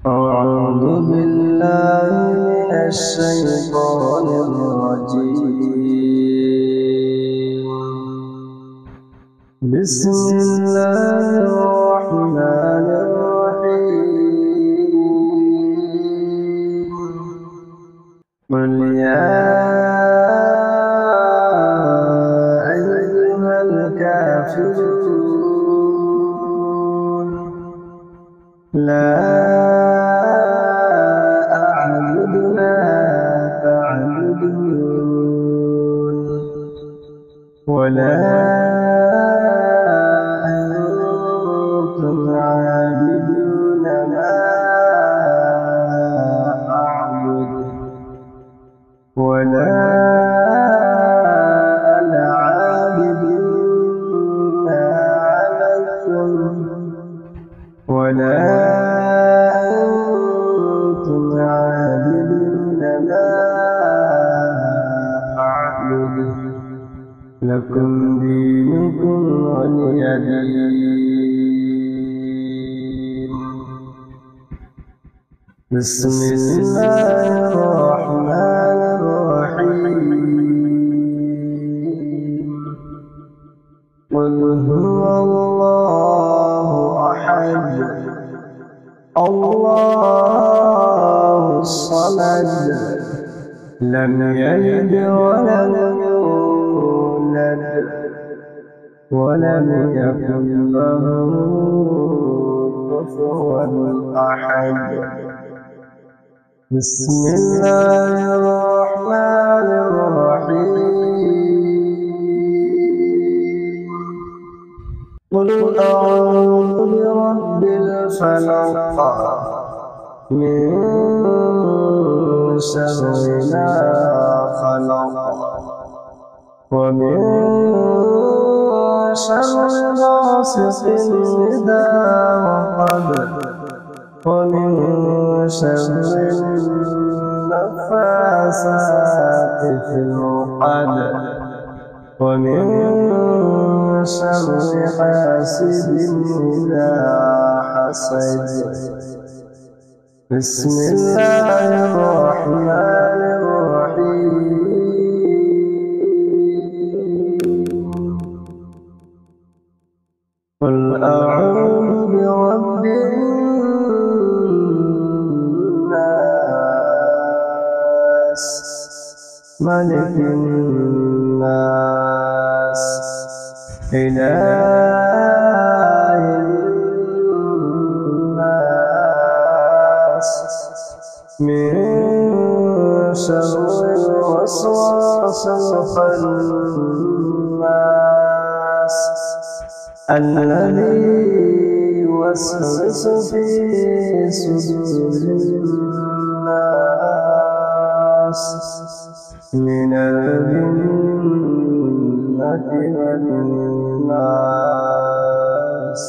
أعوذ بالله من الشيطان الرجيم. بسم الله الرحمن الرحيم. قل يا أيها الكافرون لا أعبد ما تعبدون ولا أنتم عابدون ما أعبد ولا أنا عابد ما عبدتم ولا أنتم عابدون ما أعبد لكم دينكم ولي دين. بسم الله الرحمن الرحيم. قل هو الله أحد الله الصمد لم يلد ولم يولد ولم يكن له كفوا أحد. بسم الله الرحمن الرحيم. قل أعوذ برب الفلق من شر ما خلق ومن شر غاسق إذا وقب ومن شر النفاثات في العقد ومن شر حاسد إذا حسد. بسم الله الرحمن الرحيم. قل أعوذ برب الناس ملك الناس إله الناس من شر الوسواس الخناس الذي يوسوس في صدور الناس من الجنة والناس.